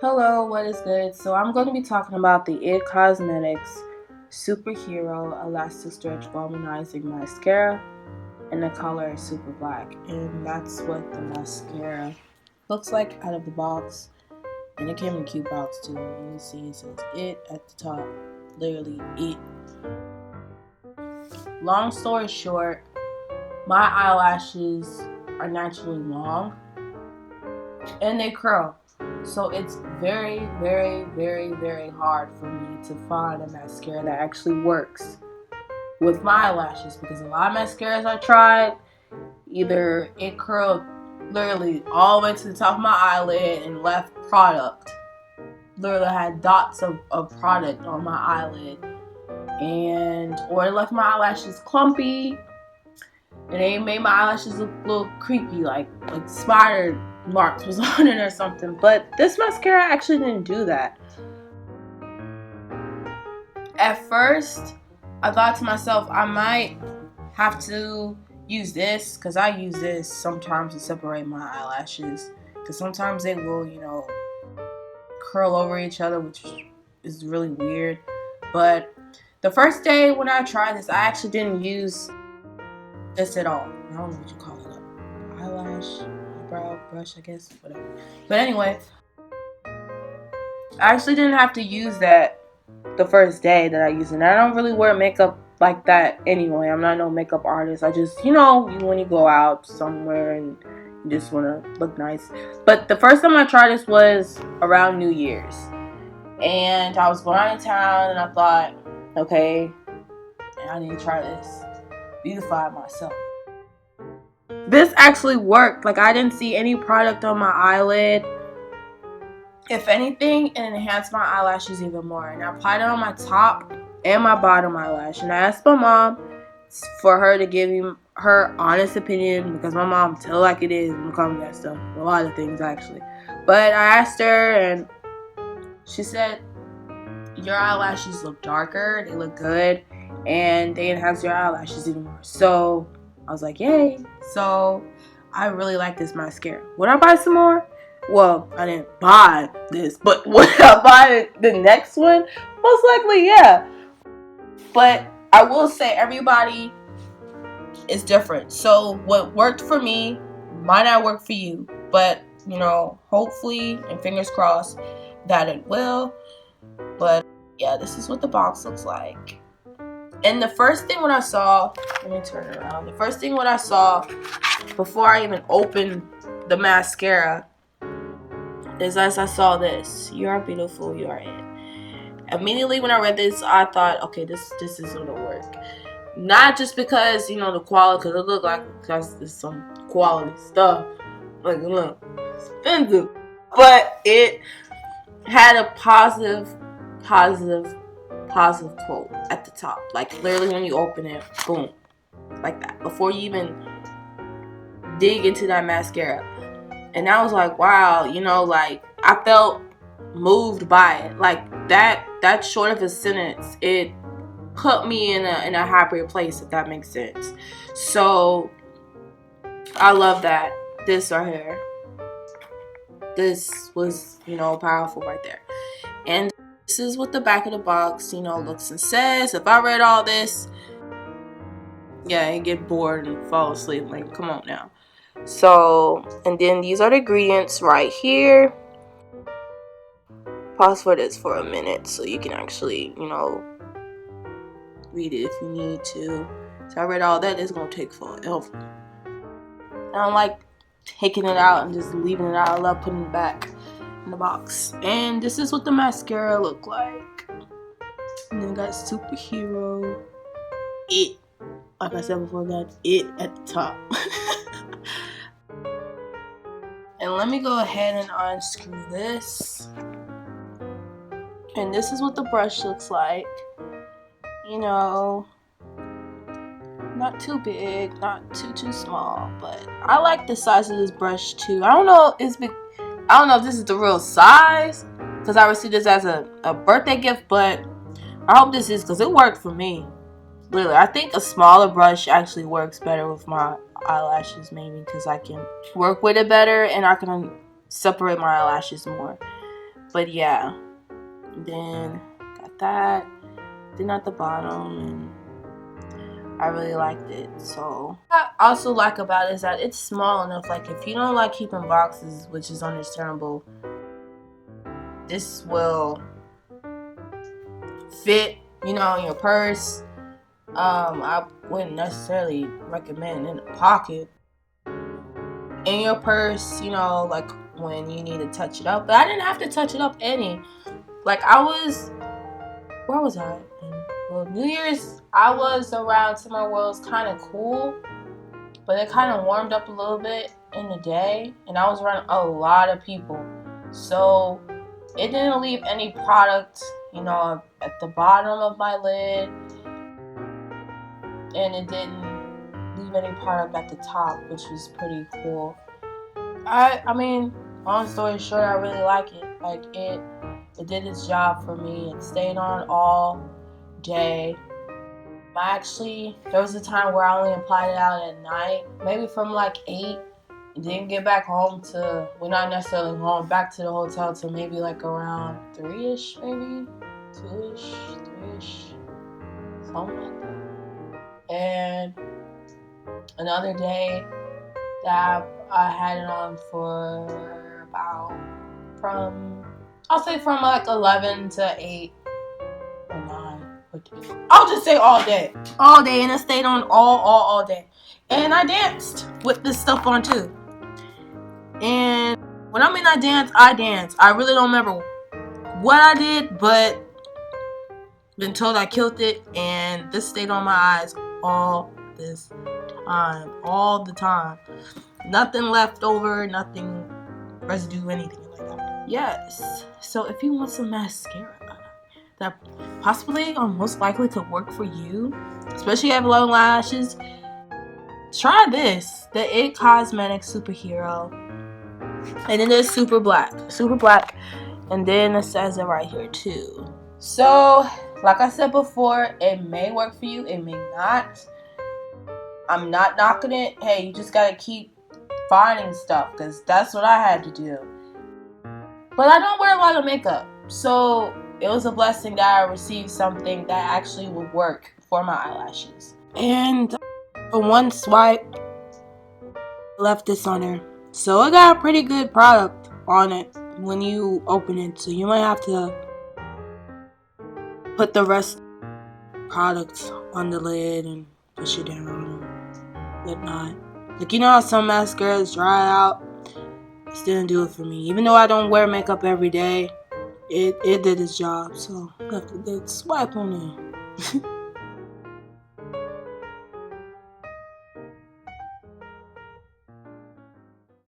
Hello, what is good? So I'm going to be talking about the IT Cosmetics Superhero Elastic Stretch Volumizing Mascara, and the color is Super Black. And that's what the mascara looks like out of the box. And it came in a cute box too. You can see it says IT at the top. Literally IT. Long story short, my eyelashes are naturally long and they curl. So it's very, very, very, very hard for me to find a mascara that actually works with my eyelashes, because a lot of mascaras I tried, either it curled literally all the way to the top of my eyelid and left product. Literally had dots of product on my eyelid, and or it left my eyelashes clumpy, and it made my eyelashes look a little creepy, like spider marks was on it or something. But this mascara actually didn't do that. At first, I thought to myself, I might have to use this, because I use this sometimes to separate my eyelashes, because sometimes they will, curl over each other, which is really weird. But the first day when I tried this, I actually didn't use this at all. I don't know what you call it, eyelash, eyebrow brush, I guess, whatever. But anyway, I actually didn't have to use that the first day that I used it. And I don't really wear makeup like that anyway. I'm not no makeup artist. I just, when you go out somewhere and you just want to look nice. But the first time I tried this was around New Year's. And I was going out of town and I thought, okay, I need to try this. Beautify myself. This actually worked. Like, I didn't see any product on my eyelid. If anything, it enhanced my eyelashes even more. And I applied it on my top and my bottom eyelash. And I asked my mom for her to give me her honest opinion, because my mom tell like it is when it comes to that stuff. A lot of things, actually. But I asked her, and she said, your eyelashes look darker, they look good, and they enhance your eyelashes even more. So I was like, yay. So I really like this mascara. Would I buy some more? Well, I didn't buy this, but would I buy the next one? Most likely, yeah. But I will say everybody is different. So what worked for me might not work for you. But, hopefully, and fingers crossed, that it will. But yeah, this is what the box looks like. And the first thing when I saw, let me turn it around. The first thing when I saw before I even opened the mascara is, as I saw this, you are beautiful, you are it. Immediately when I read this, I thought, okay, this is gonna work. Not just because, the quality, because it looked like it's some quality stuff. Like, look, expensive. But it had a positive quote at the top. Like, literally when you open it, boom. Like that. Before you even dig into that mascara. And I was like, wow, like, I felt moved by it. Like, that short of a sentence, it put me in a happier place, if that makes sense. So I love that. This right here, this was, powerful right there. And this is what the back of the box, looks and says. If I read all this, yeah, I get bored and fall asleep. Like, come on now. So, and then these are the ingredients right here. Pause for this for a minute so you can actually, read it if you need to. So I read all that. It's gonna take forever. I don't like taking it out and just leaving it out. I love putting it back in the box. And this is what the mascara look like. And then got Superhero IT. Like I said before, got IT at the top. And let me go ahead and unscrew this. And this is what the brush looks like. Not too big, not too small, but I like the size of this brush too. I don't know if this is the real size, because I received this as a birthday gift, but I hope this is, because it worked for me. Literally, I think a smaller brush actually works better with my eyelashes, maybe because I can work with it better and I can separate my eyelashes more. But yeah, then got that. Then at the bottom, and I really liked it. So what I also like about it is that it's small enough. Like if you don't like keeping boxes, which is understandable, this will fit, you know, in your purse. I wouldn't necessarily recommend in a pocket. In your purse, you know, like when you need to touch it up. But I didn't have to touch it up any. Like where was I? Well, New Year's, I was around somewhere where it was kind of cool, but it kind of warmed up a little bit in the day, and I was around a lot of people. So it didn't leave any product, you know, at the bottom of my lid, and it didn't leave any product at the top, which was pretty cool. I mean, long story short, I really like it. Like it did its job for me. It stayed on all day. There was a time where I only applied it out at night, maybe from like 8, and didn't get back home to, well, not necessarily home, back to the hotel till maybe like around 3-ish, maybe 2-ish, 3-ish, something like that. And another day that I had it on for about I'll say from like 11 to 8 or 9. I'll just say all day, and it stayed on all day. And I danced with this stuff on too. And when I mean I danced. I really don't remember what I did, but been told I killed it, and this stayed on my eyes all the time. Nothing left over, nothing residue, anything like that. Yes. So if you want some mascara that possibly or most likely could work for you, especially if you have long lashes, try this, the It Cosmetics Superhero, and it is super black, and then it says it right here too. So like I said before, it may work for you, it may not. I'm not knocking it. Hey, you just gotta keep finding stuff, because that's what I had to do. But I don't wear a lot of makeup, so it was a blessing that I received something that actually would work for my eyelashes. And for one swipe, left this on there. So it got a pretty good product on it when you open it. So you might have to put the rest products on the lid and push it down and whatnot. Like, you know how some mascaras dry out? This didn't do it for me. Even though I don't wear makeup every day, it did its job. So left a good swipe on there.